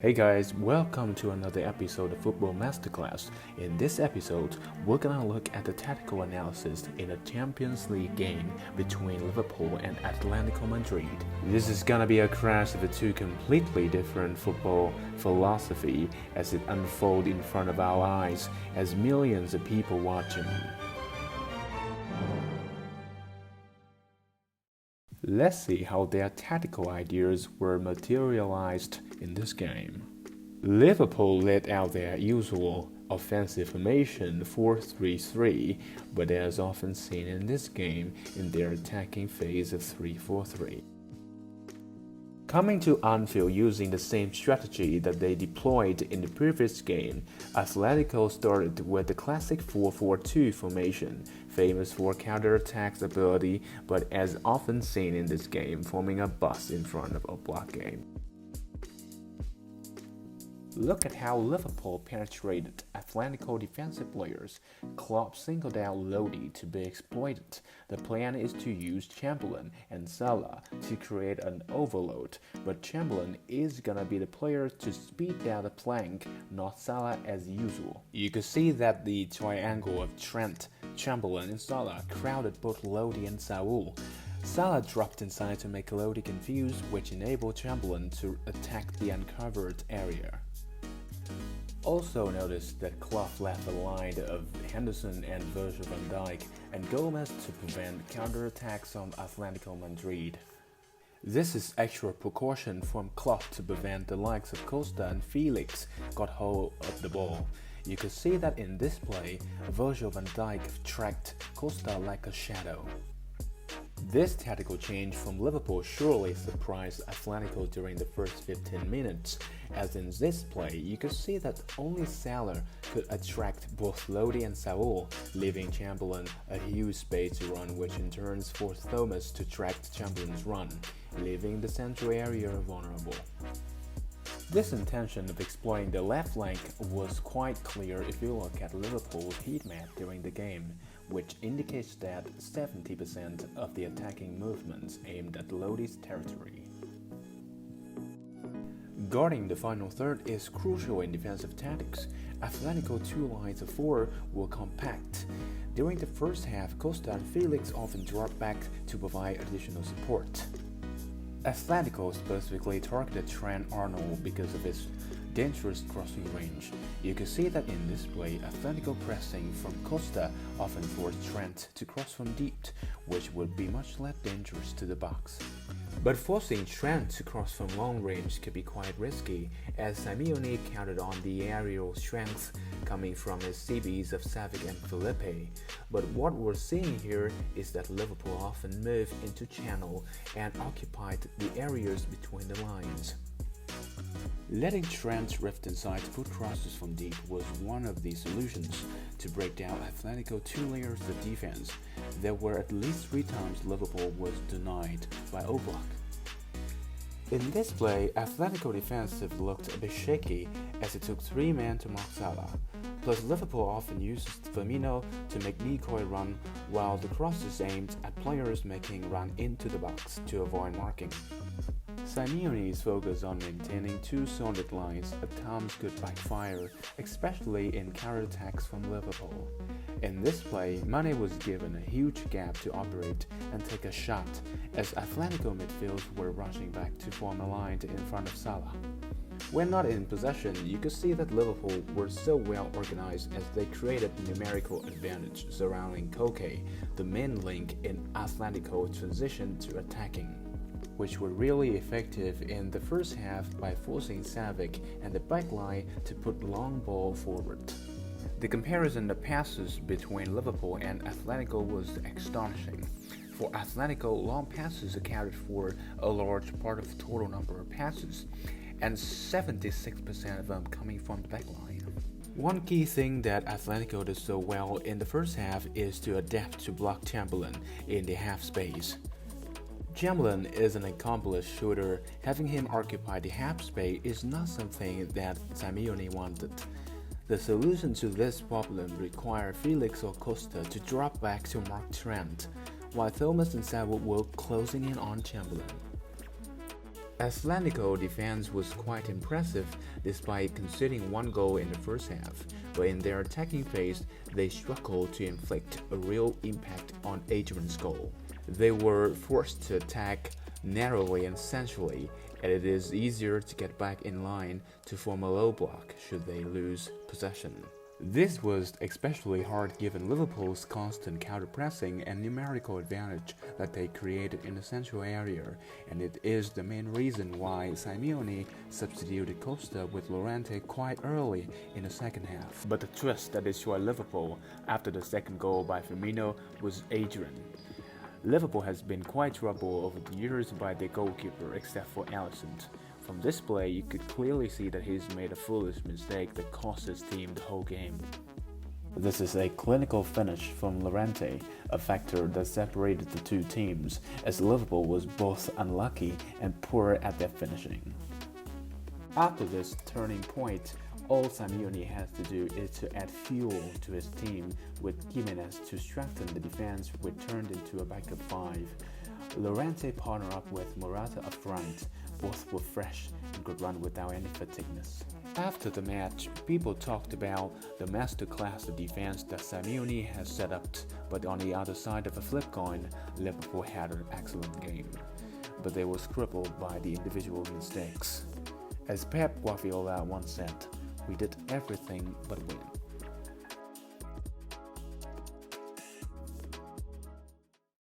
Hey guys, welcome to another episode of Football Masterclass. In this episode, we're gonna look at the tactical analysis in a Champions League game between Liverpool and Athletico Madrid. This is gonna be a crash of the two completely different football philosophy as it unfolds in front of our eyes as millions of people watching. Let's see how their tactical ideas were materialized in this game. Liverpool laid out their usual offensive formation 4-3-3, but as often seen in this game in their attacking phase of 3-4-3. Coming to Anfield using the same strategy that they deployed in the previous game, Athletico started with the classic 4-4-2 formation, famous for counter-attack ability, but as often seen in this game, forming a bus in front of a block game. Look at how Liverpool penetrated Athletico defensive players. Klopp singled out Lodi to be exploited. The plan is to use Chamberlain and Salah to create an overload, but Chamberlain is gonna be the player to speed down the flank, not Salah as usual. You could see that the triangle of Trent, Chamberlain and Salah crowded both Lodi and Saul. Salah dropped inside to make Lodi confused, which enabled Chamberlain to attack the uncovered area. Also notice that Klopp left a line of Henderson and Virgil van Dijk and Gomez to prevent counterattacks on Atletico Madrid. This is extra precaution from Klopp to prevent the likes of Costa and Felix got hold of the ball. You could see that in this play, Virgil van Dijk tracked Costa like a shadow. This tactical change from Liverpool surely surprised Athletico during the first 15 minutes, as in this play you could see that only Salah could attract both Lodi and Saul, leaving Chamberlain a huge space to run, which in turn forced Thomas to track Chamberlain's run, leaving the central area vulnerable. This intention of exploiting the left flank was quite clear if you look at Liverpool's heat map during the game, which indicates that 70% of the attacking movements aimed at Lodi's territory. Guarding the final third is crucial in defensive tactics. Atletico's two lines of four were compact. During the first half, Costa and Felix often dropped back to provide additional support. Atletico specifically targeted Trent Arnold because of his dangerous crossing range. You can see that in this play, Atletico pressing from Costa often forced Trent to cross from deep, which would be much less dangerous to the box. But forcing Trent to cross from long range could be quite risky, as Simeone counted on the aerial strength coming from his CBs of Savic and Felipe. But what we're seeing here is that Liverpool often moved into channel and occupied the areas between the lines. Letting Trent drift inside to put crosses from deep was one of the solutions to break down Atletico's two layers of defense. There were at least 3 times Liverpool was denied by Oblak. In this play, Atletico defensive looked a bit shaky as it took 3 men to mark Salah. Plus Liverpool often uses Firmino to make decoy run, while the crosses aimed at players making run into the box to avoid marking. Simeone's focus on maintaining 2 solid lines at times could backfire, especially in counterattacks from Liverpool. In this play, Mane was given a huge gap to operate and take a shot, as Atletico midfields were rushing back to form a line in front of Salah. When not in possession, you could see that Liverpool were so well organized as they created numerical advantage surrounding Koke, the main link in Atletico's transition to attacking, which were really effective in the first half by forcing Savic and the backline to put long ball forward. The comparison of passes between Liverpool and Atletico was astonishing. For Atletico, long passes accounted for a large part of the total number of passes, and 76% of them coming from the backline. One key thing that Atletico did so well in the first half is to adapt to block Chamberlain in the half space. Chamberlain is an accomplished shooter. Having him occupy the half space is not something that Simeone wanted. The solution to this problem required Felix or Costa to drop back to mark Trent, while Thomas and Savic were closing in on Chamberlain. Athletico defense was quite impressive despite conceding one goal in the first half, but in their attacking phase, they struggled to inflict a real impact on Adrian's goal. They were forced to attack narrowly and centrally, and it is easier to get back in line to form a low block should they lose possession. This was especially hard given Liverpool's constant counter-pressing and numerical advantage that they created in the central area, and it is the main reason why Simeone substituted Costa with Llorente quite early in the second half. But the twist that destroyed Liverpool after the second goal by Firmino was Adrian. Liverpool has been quite troubled over the years by their goalkeeper except for Alisson. From this play, you could clearly see that he's made a foolish mistake that cost his team the whole game. This is a clinical finish from Llorente, a factor that separated the two teams, as Liverpool was both unlucky and poor at their finishing. After this turning point, all Simeone has to do is to add fuel to his team, with Jimenez to strengthen the defense, which turned into a backup five. Llorente partnered up with Morata up front. Both were fresh and could run without any fatigueness. After the match, people talked about the masterclass of defense that Simeone has set up, but on the other side of a flip coin, Liverpool had an excellent game. But they were crippled by the individual mistakes. As Pep Guardiola once said, "We did everything but win."